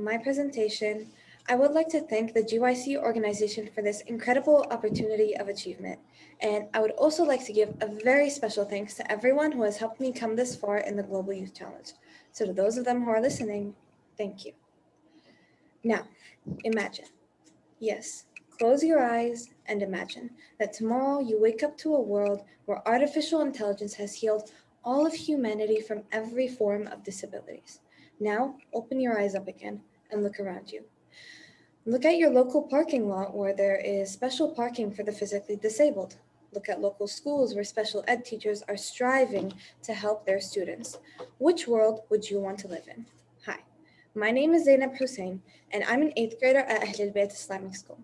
my presentation, I would like to thank the GYC organization for this incredible opportunity of achievement. And I would also like to give a very special thanks to everyone who has helped me come this far in the Global Youth Challenge. So to those of them who are listening, thank you. Now, imagine. Yes, close your eyes and imagine that tomorrow you wake up to a world where artificial intelligence has healed all of humanity from every form of disabilities. Now, open your eyes up again and look around you. Look at your local parking lot where there is special parking for the physically disabled. Look at local schools where special ed teachers are striving to help their students. Which world would you want to live in? Hi, my name is Zaynab Hussein, and I'm an 8th grader at Ahl al-Bayt Islamic School.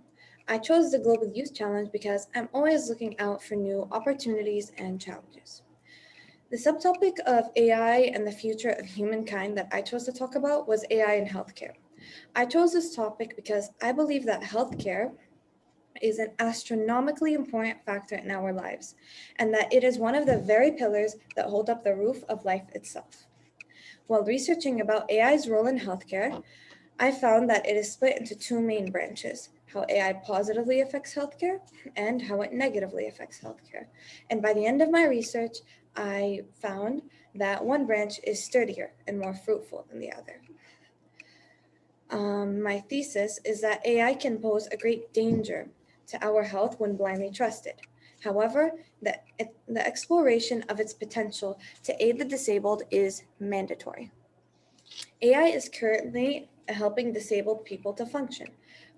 I chose the Global Youth Challenge because I'm always looking out for new opportunities and challenges. The subtopic of AI and the future of humankind that I chose to talk about was AI in healthcare. I chose this topic because I believe that healthcare is an astronomically important factor in our lives, and that it is one of the very pillars that hold up the roof of life itself. While researching about AI's role in healthcare, I found that it is split into two main branches: how AI positively affects healthcare and how it negatively affects healthcare. And by the end of my research, I found that one branch is sturdier and more fruitful than the other. My thesis is that AI can pose a great danger to our health when blindly trusted. However, the exploration of its potential to aid the disabled is mandatory. AI is currently helping disabled people to function.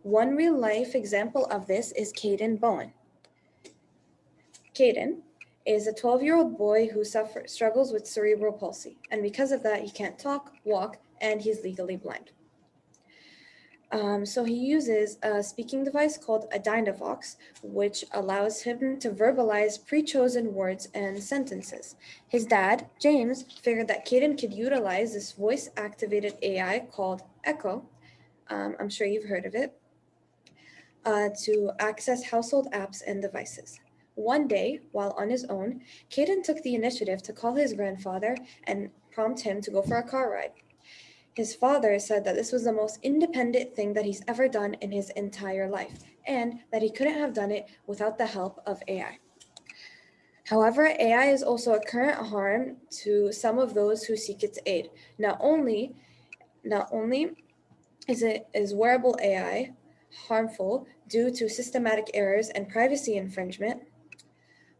One real-life example of this is Caden Bowen. Caden is a 12-year-old boy who struggles with cerebral palsy, and because of that, he can't talk, walk, and he's legally blind. So he uses a speaking device called a Dynavox, which allows him to verbalize pre-chosen words and sentences. His dad, James, figured that Caden could utilize this voice-activated AI called Echo, I'm sure you've heard of it, to access household apps and devices. One day, while on his own, Caden took the initiative to call his grandfather and prompt him to go for a car ride. His father said that this was the most independent thing that he's ever done in his entire life, and that he couldn't have done it without the help of AI. However, AI is also a current harm to some of those who seek its aid. Not only is wearable AI harmful due to systematic errors and privacy infringement,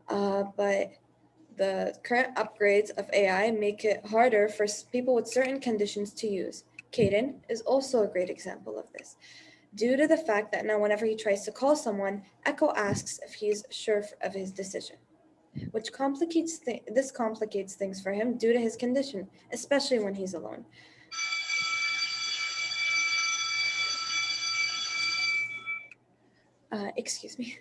but the current upgrades of AI make it harder for people with certain conditions to use. Caden is also a great example of this, due to the fact that now whenever he tries to call someone, Echo asks if he's sure of his decision, which complicates things for him due to his condition, especially when he's alone. Excuse me.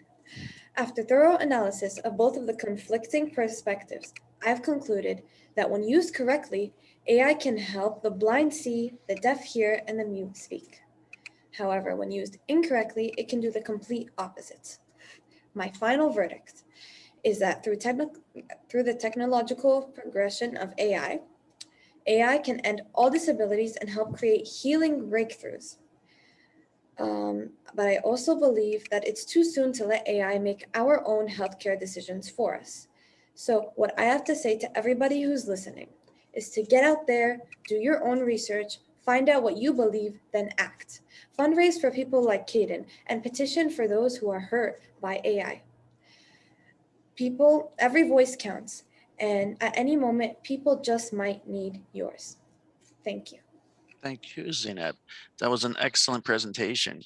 After thorough analysis of both of the conflicting perspectives, I've concluded that when used correctly, AI can help the blind see, the deaf hear, and the mute speak. However, when used incorrectly, it can do the complete opposite. My final verdict is that through the technological progression of AI can end all disabilities and help create healing breakthroughs. But I also believe that it's too soon to let AI make our own healthcare decisions for us. So what I have to say to everybody who's listening is to get out there, do your own research, find out what you believe, then act. Fundraise for people like Caden and petition for those who are hurt by AI. Every voice counts, and at any moment, people just might need yours. Thank you. Thank you, Zaynab. That was an excellent presentation.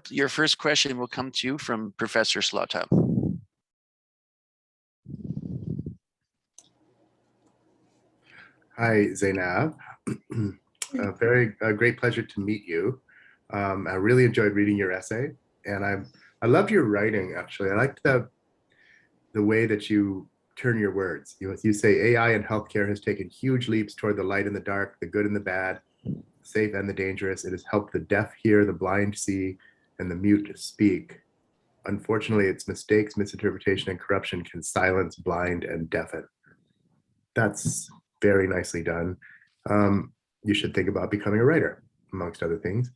Your first question will come to you from Professor Slaughter. Hi, Zaynab. A great pleasure to meet you. I really enjoyed reading your essay, and I loved your writing, actually. I liked the way that you turn your words. You say AI in healthcare has taken huge leaps toward the light and the dark, the good and the bad, safe and the dangerous. It has helped the deaf hear, the blind see, and the mute speak. Unfortunately, its mistakes, misinterpretation, and corruption can silence, blind, and deafen. That's very nicely done. You should think about becoming a writer. amongst other things.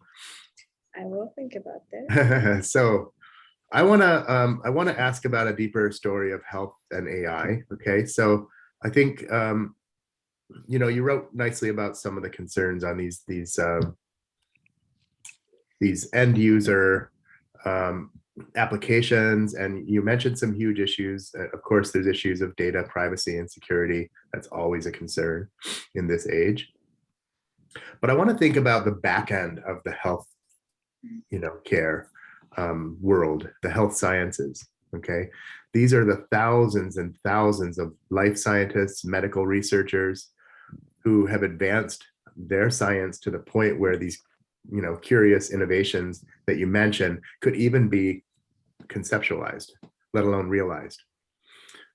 I will think about this. So I wanna ask about a deeper story of health and AI. Okay, so I think you wrote nicely about some of the concerns on these end user applications, and you mentioned some huge issues. Of course, there's issues of data privacy and security. That's always a concern in this age. But I want to think about the back end of the health, care world, the health sciences. Okay, these are the thousands and thousands of life scientists, medical researchers who have advanced their science to the point where these curious innovations that you mentioned could even be conceptualized, let alone realized.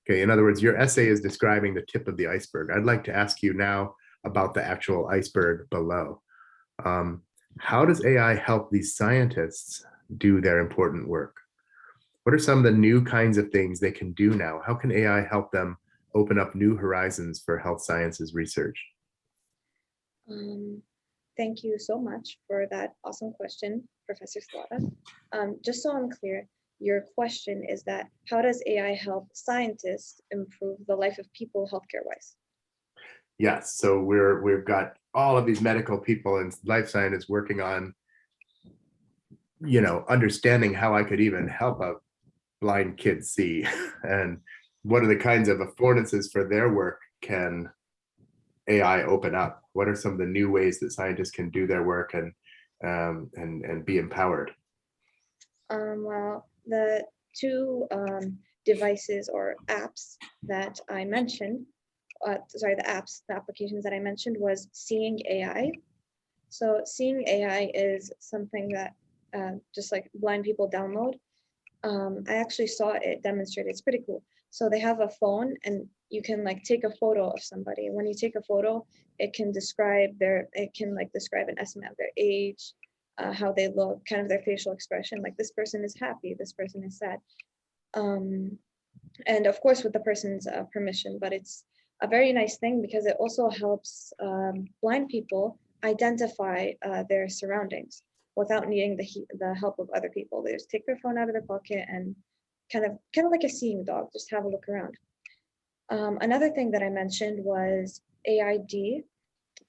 Okay, in other words, your essay is describing the tip of the iceberg. I'd like to ask you now about the actual iceberg below. How does AI help these scientists do their important work? What are some of the new kinds of things they can do now? How can AI help them open up new horizons for health sciences research? Thank you so much for that awesome question, Professor Slaughter. Just so I'm clear, your question is that how does AI help scientists improve the life of people healthcare-wise? Yes, so we've got all of these medical people and life scientists working on, understanding how I could even help a blind kid see, and what are the kinds of affordances for their work can AI open up? What are some of the new ways that scientists can do their work and be empowered? Well, the two devices or apps that I mentioned, the applications that I mentioned was Seeing AI. So Seeing AI is something that just like blind people download. I actually saw it demonstrated. It's pretty cool. So they have a phone and you can like take a photo of somebody. When you take a photo, it can describe describe an estimate of their age, how they look, kind of their facial expression, like this person is happy, this person is sad. And of course with the person's permission, but it's a very nice thing because it also helps blind people identify their surroundings without needing the help of other people. They just take their phone out of their pocket and kind of like a seeing dog, just have a look around. Another thing that I mentioned was AID,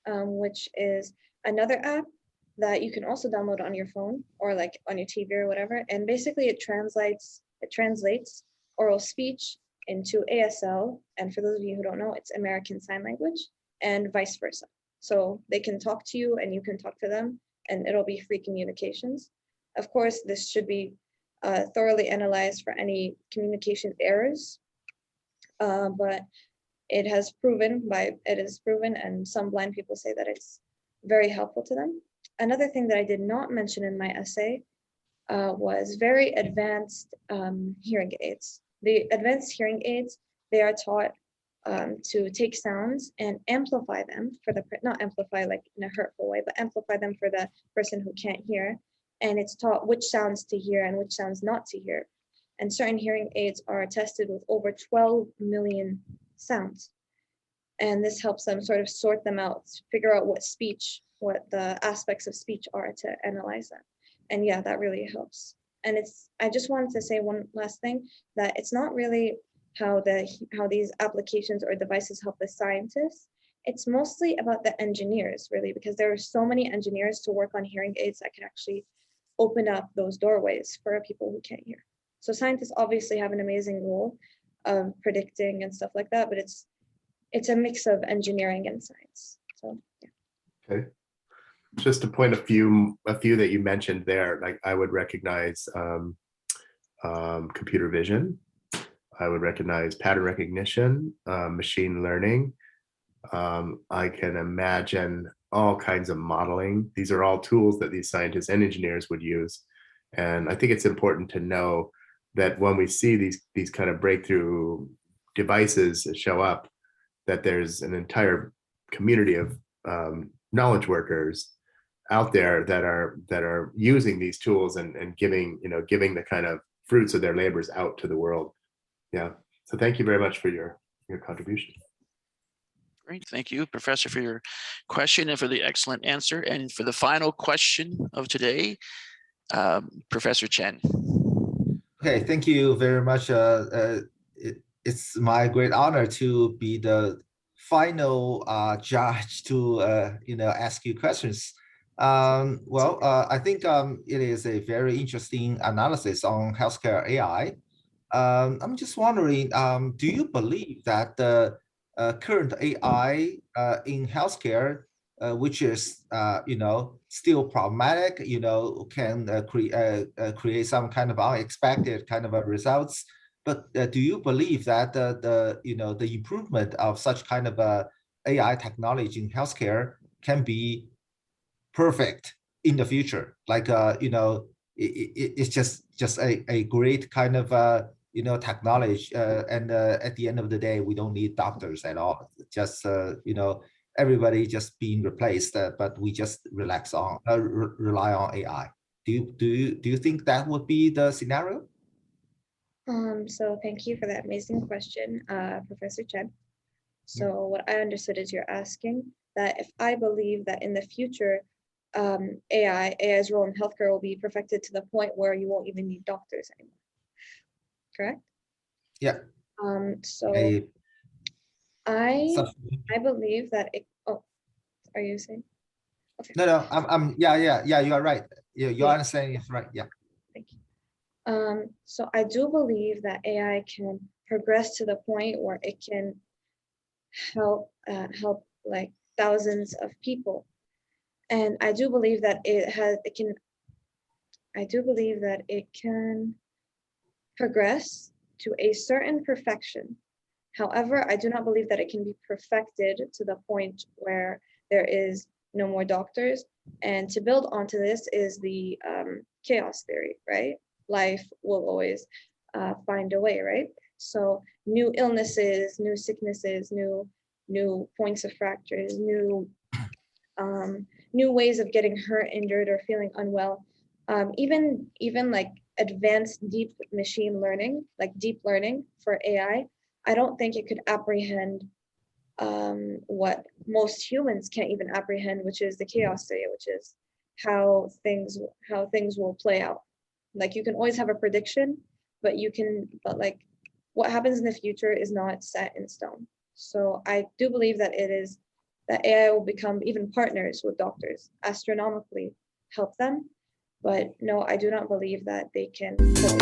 which is another app that you can also download on your phone or like on your TV or whatever. And basically it translates oral speech into ASL. And for those of you who don't know, it's American Sign Language and vice versa. So they can talk to you and you can talk to them and it'll be free communications. Of course, this should be thoroughly analyzed for any communication errors, but it is proven and some blind people say that it's very helpful to them. Another thing that I did not mention in my essay was very advanced hearing aids. The advanced hearing aids, they are taught to take sounds and amplify them not amplify like in a hurtful way, but amplify them for the person who can't hear. And it's taught which sounds to hear and which sounds not to hear. And certain hearing aids are tested with over 12 million sounds. And this helps them sort of sort them out, figure out what the aspects of speech are to analyze that. And yeah, that really helps. And I just wanted to say one last thing, that it's not really how these applications or devices help the scientists. It's mostly about the engineers, really, because there are so many engineers to work on hearing aids that can actually open up those doorways for people who can't hear. So scientists obviously have an amazing role of predicting and stuff like that, but it's a mix of engineering and science. So yeah. Okay. Just to point a few that you mentioned there, like I would recognize computer vision. I would recognize pattern recognition, machine learning. I can imagine all kinds of modeling. These are all tools that these scientists and engineers would use. And I think it's important to know that when we see these kind of breakthrough devices show up, that there's an entire community of knowledge workers out there that are using these tools and giving the kind of fruits of their labors out to the world. Yeah. So thank you very much for your contribution. Great. Thank you, Professor, for your question and for the excellent answer. And for the final question of today, Professor Chen. Okay, thank you very much. It's my great honor to be the final judge to ask you questions. I think it is a very interesting analysis on healthcare AI. I'm just wondering, do you believe that the current AI in healthcare, which is still problematic, can create some kind of unexpected kind of results? But do you believe that the improvement of such kind of AI technology in healthcare can be perfect in the future? Like it's just a great kind of technology, and at the end of the day, we don't need doctors at all. Just everybody just being replaced, but we just rely on AI. Do you think that would be the scenario? So thank you for that amazing question, Professor Chen. So what I understood is you're asking that if I believe that in the future, AI's role in healthcare will be perfected to the point where you won't even need doctors anymore. Correct? Yeah. So A I believe that it. Oh, are you saying? Okay. No. Yeah. You are right. Your understanding is right. Yeah. Thank you. So I do believe that AI can progress to the point where it can help like thousands of people, and I do believe that I do believe that it can progress to a certain perfection. However, I do not believe that it can be perfected to the point where there is no more doctors. And to build onto this is the chaos theory, right? Life will always find a way, right? So new illnesses, new sicknesses, new points of fractures, new ways of getting hurt, injured, or feeling unwell. Even like advanced deep machine learning, like deep learning for AI, I don't think it could apprehend what most humans can't even apprehend, which is the chaos theory, which is how things will play out. Like you can always have a prediction, but like what happens in the future is not set in stone. So I do believe that that AI will become even partners with doctors, astronomically help them. But no, I do not believe that they can fully